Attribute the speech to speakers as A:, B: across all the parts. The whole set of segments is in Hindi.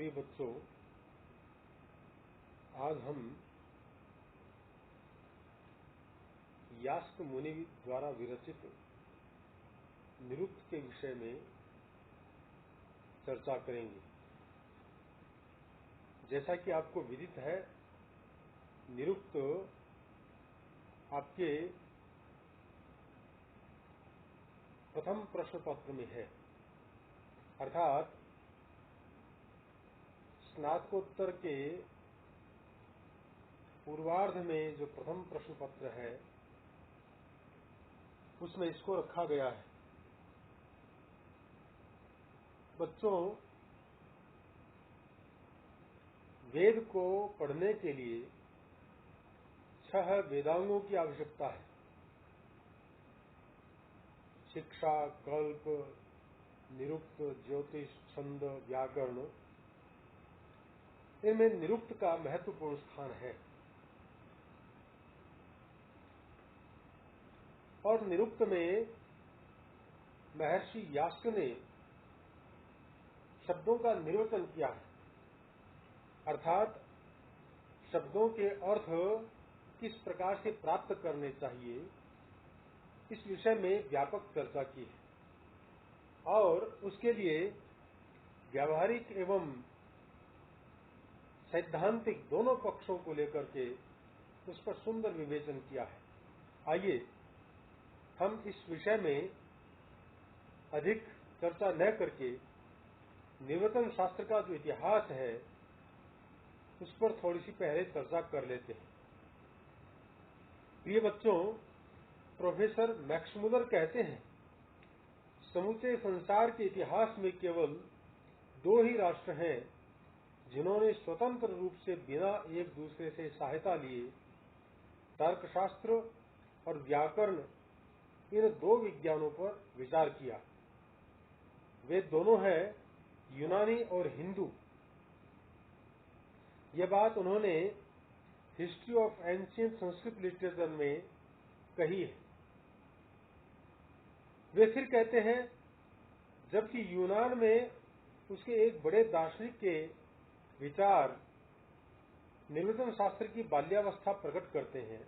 A: प्रिय बच्चों, आज हम यास्क मुनि द्वारा विरचित निरुक्त के विषय में चर्चा करेंगे। जैसा कि आपको विदित है, निरुक्त आपके प्रथम प्रश्न पत्र में है, अर्थात स्नातकोत्तर के पूर्वार्ध में जो प्रथम प्रश्न पत्र है उसमें इसको रखा गया है। बच्चों, वेद को पढ़ने के लिए 6 वेदांगों की आवश्यकता है। शिक्षा, कल्प, निरुक्त, ज्योतिष, छंद, व्याकरण, इनमें निरुक्त का महत्वपूर्ण स्थान है। और निरुक्त में महर्षि यास्क ने शब्दों का निर्वचन किया है, अर्थात शब्दों के अर्थ किस प्रकार से प्राप्त करने चाहिए, इस विषय में व्यापक चर्चा की है और उसके लिए व्यावहारिक एवं सैद्धांतिक दोनों पक्षों को लेकर के उस पर सुंदर विवेचन किया है। आइए हम इस विषय में अधिक चर्चा न करके निर्वचन शास्त्र का जो इतिहास है उस पर थोड़ी सी पहले चर्चा कर लेते हैं। प्रिय बच्चों, प्रोफेसर मैक्समुलर कहते हैं, समूचे संसार के इतिहास में केवल 2 ही राष्ट्र हैं जिन्होंने स्वतंत्र रूप से बिना एक दूसरे से सहायता लिए तर्कशास्त्र और व्याकरण, इन 2 विज्ञानों पर विचार किया। वे दोनों हैं यूनानी और हिंदू। यह बात उन्होंने history of ancient Sanskrit literature में कही है। वे फिर कहते हैं, जबकि यूनान में उसके एक बड़े दार्शनिक के विचार निर्वचन शास्त्र की बाल्यावस्था प्रकट करते हैं,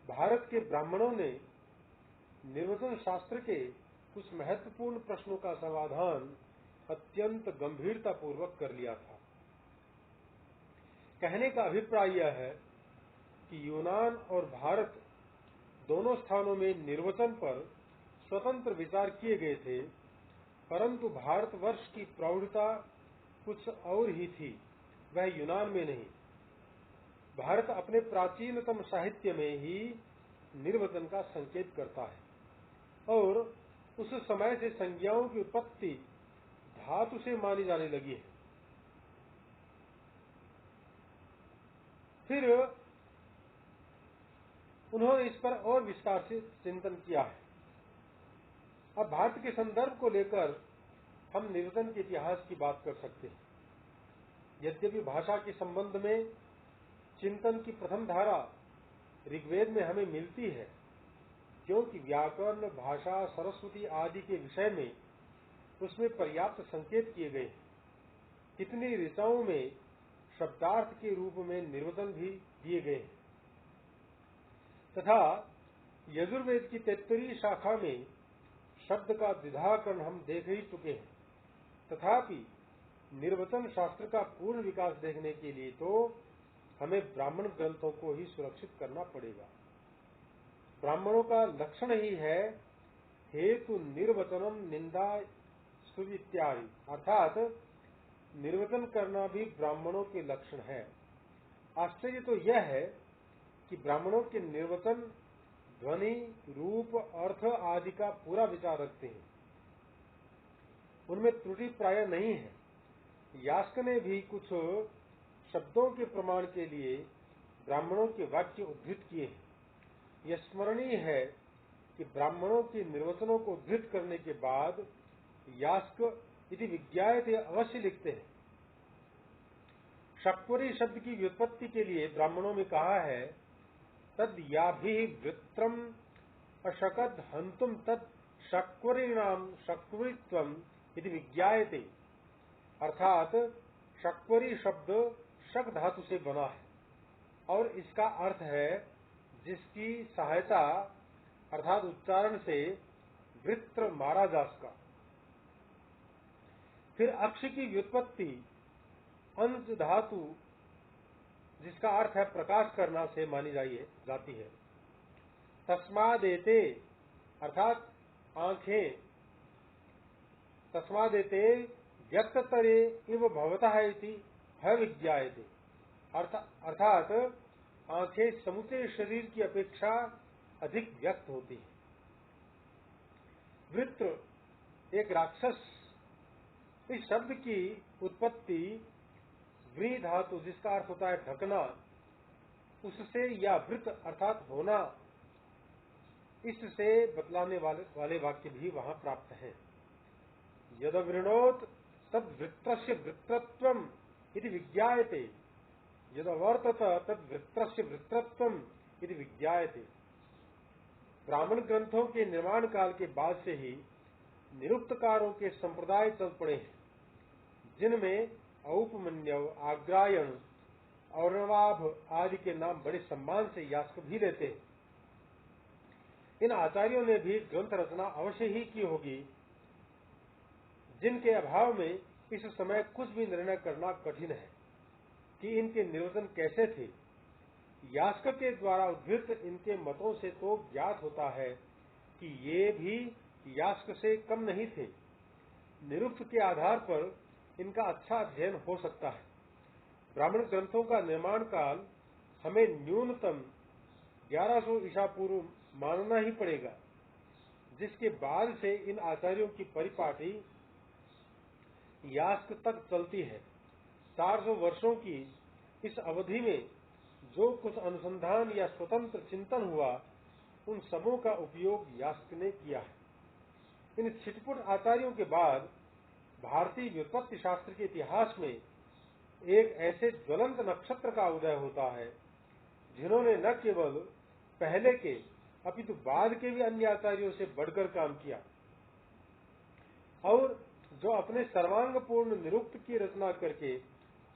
A: भारत के ब्राह्मणों ने निर्वचन शास्त्र के कुछ महत्वपूर्ण प्रश्नों का समाधान अत्यंत गंभीरतापूर्वक कर लिया था। कहने का अभिप्राय यह है कि यूनान और भारत दोनों स्थानों में निर्वचन पर स्वतंत्र विचार किए गए थे, परंतु भारतवर्ष की प्रौढ़ता कुछ और ही थी, वह यूनान में नहीं। भारत अपने प्राचीनतम साहित्य में ही निर्वचन का संकेत करता है और उस समय से संज्ञाओं की उत्पत्ति धातु से मानी जाने लगी है। फिर उन्होंने इस पर और विस्तार से चिंतन किया है। अब भारत के संदर्भ को लेकर हम निर्वचन के इतिहास की बात कर सकते हैं। यद्यपि भाषा के संबंध में चिंतन की प्रथम धारा ऋग्वेद में हमें मिलती है, क्योंकि व्याकरण, भाषा, सरस्वती आदि के विषय में उसमें पर्याप्त संकेत किए गए हैं। कितनी ऋचाओं में शब्दार्थ के रूप में निर्वचन भी दिए गए हैं तथा यजुर्वेद की 73 शाखा में शब्द का द्विधाकरण हम देख ही चुके हैं। तथापि निर्वचन शास्त्र का पूर्ण विकास देखने के लिए तो हमें ब्राह्मण ग्रंथों को ही सुरक्षित करना पड़ेगा। ब्राह्मणों का लक्षण ही है हेतु निर्वचनम निंदा स्तुति इत्यादि, अर्थात निर्वचन करना भी ब्राह्मणों के लक्षण है। आश्चर्य तो यह है कि ब्राह्मणों के निर्वचन ध्वनि, रूप, अर्थ आदि का पूरा विचार रखते हैं, उनमें त्रुटि प्राय नहीं है। यास्क ने भी कुछ शब्दों के प्रमाण के लिए ब्राह्मणों के वाक्य उद्धृत किए हैं। यह स्मरणीय है कि ब्राह्मणों के निर्वचनों को उद्धृत करने के बाद यास्क इति विज्ञायते अवश्य लिखते हैं। शक्वरी शब्द की व्युत्पत्ति के लिए ब्राह्मणों में कहा है, तद याभिः वृत्रम अशकद हंतुम तद शक्वरीणाम शक्वरित्वम इति विज्ञायते, अर्थात शक्वरी शब्द शक धातु से बना है और इसका अर्थ है जिसकी सहायता अर्थात उच्चारण से वृत्र मारा जा सका। फिर अक्ष की व्युत्पत्ति अंश धातु जिसका अर्थ है प्रकाश करना से मानी जाती है। तस्मादेते अर्थात आंखें, तस्मादेते व्यक्ततरे इव भवतः इति विज्ञायते अर्थात आंखें समूचे शरीर की अपेक्षा अधिक व्यक्त होती है। वृत्र एक राक्षस, इस शब्द की उत्पत्ति व्री धातु जिसका अर्थ होता है ढकना उससे या वृत्त अर्थात होना इससे बतलाने वाले वाक्य भी वहां प्राप्त है। यद वृणोत तद वृत्रस्य वृत्रत्वम इति विज्ञायते, यद वर्तत तद वृत्रस्य वृत्रत्वम इति विज्ञायते। ब्राह्मण ग्रंथों के निर्माण काल के बाद से ही निरुक्तकारों के संप्रदाय चल पड़े हैं, जिनमें औपमन्यव, आग्रायण, औरवाभ आदि के नाम बड़े सम्मान से यास्क भी लेते हैं। इन आचार्यों ने भी ग्रंथ रचना अवश्य ही की होगी, जिनके अभाव में इस समय कुछ भी निर्णय करना कठिन है कि इनके निर्वचन कैसे थे। यास्क के द्वारा उद्धृत इनके मतों से तो ज्ञात होता है कि ये भी यास्क से कम नहीं थे। निरुक्त के आधार पर इनका अच्छा अध्ययन हो सकता है। ब्राह्मण ग्रंथों का निर्माण काल हमें न्यूनतम 1100 ईसा पूर्व मानना ही पड़ेगा, जिसके बाद से इन आचार्यों की परिपाटी यास्क तक चलती है। 400 वर्षों की इस अवधि में जो कुछ अनुसंधान या स्वतंत्र चिंतन हुआ उन सबों का उपयोग यास्क ने किया है। इन छिटपुट आचार्यों के बाद भारतीय व्युत्पत्ति शास्त्र के इतिहास में एक ऐसे ज्वलंत नक्षत्र का उदय होता है जिन्होंने न केवल पहले के अपितु बाद के भी अन्य आचार्यों से बढ़कर काम किया और जो अपने सर्वांगपूर्ण निरुक्त की रचना करके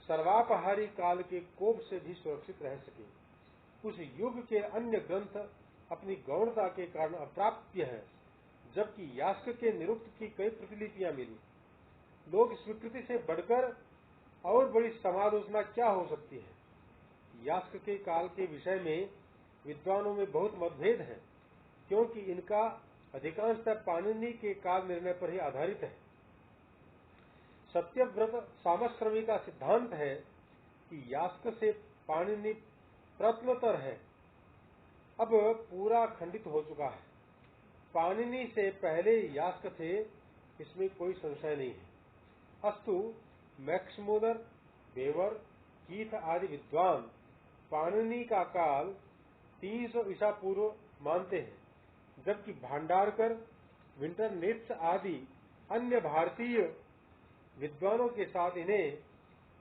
A: सर्वापहारी काल के कोप से भी सुरक्षित रह सके। उस युग के अन्य ग्रंथ अपनी गौणता के कारण अप्राप्य हैं, जबकि यास्क के निरुक्त की कई प्रतिलिपियां मिली। लोग स्वीकृति से बढ़कर और बड़ी समालोचना क्या हो सकती है। यास्क के काल के विषय में विद्वानों में बहुत मतभेद है, क्योंकि इनका अधिकांशतः पाणिनि के काल निर्णय पर ही आधारित है। सत्यव्रत सामश्रमी का सिद्धांत है कि यास्क से पाणिनि प्रत्नतर है, अब पूरा खंडित हो चुका है। पाणिनि से पहले यास्क थे, इसमें कोई संशय नहीं है। अस्तु मैक्स मूलर, बेवर, कीथ आदि विद्वान पाणिनि का काल 300 ईसा पूर्व मानते हैं, जबकि भांडारकर, विंटरनित्ज आदि अन्य भारतीय विद्वानों के साथ इन्हें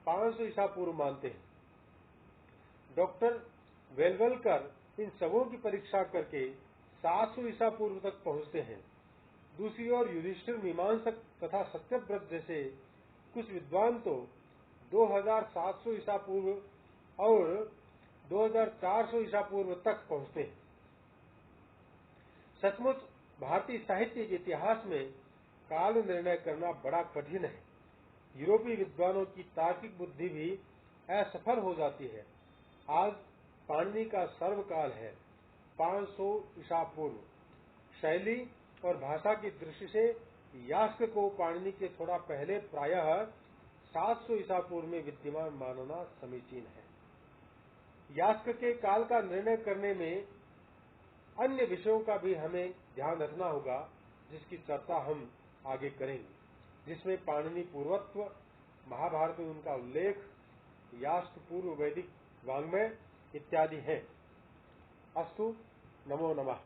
A: 500 ईसा पूर्व मानते हैं। डॉक्टर वेलवलकर इन सबों की परीक्षा करके 700 ईसा पूर्व तक पहुंचते हैं। दूसरी ओर युधिष्ठिर मीमांसक तथा सत्यव्रत जैसे कुछ विद्वान तो 2700 ईसा पूर्व और 2400 ईसा पूर्व तक पहुंचते हैं। सचमुच भारतीय साहित्य के इतिहास में काल निर्णय करना बड़ा कठिन है। यूरोपीय विद्वानों की तार्किक बुद्धि भी असफल हो जाती है। आज पाणिनि का सर्वकाल है 500 ईसा पूर्व। शैली और भाषा की दृष्टि से यास्क को पाणिनि के थोड़ा पहले प्रायः 700 ईसा पूर्व में विद्यमान मानना समीचीन है। यास्क के काल का निर्णय करने में अन्य विषयों का भी हमें ध्यान रखना होगा, जिसकी चर्चा हम आगे करेंगे, जिसमें पाणिनि पूर्वत्व, महाभारत में उनका उल्लेख, यास्क पूर्व वैदिक वाङ्मय इत्यादि हैं। अस्तु, नमो नमः।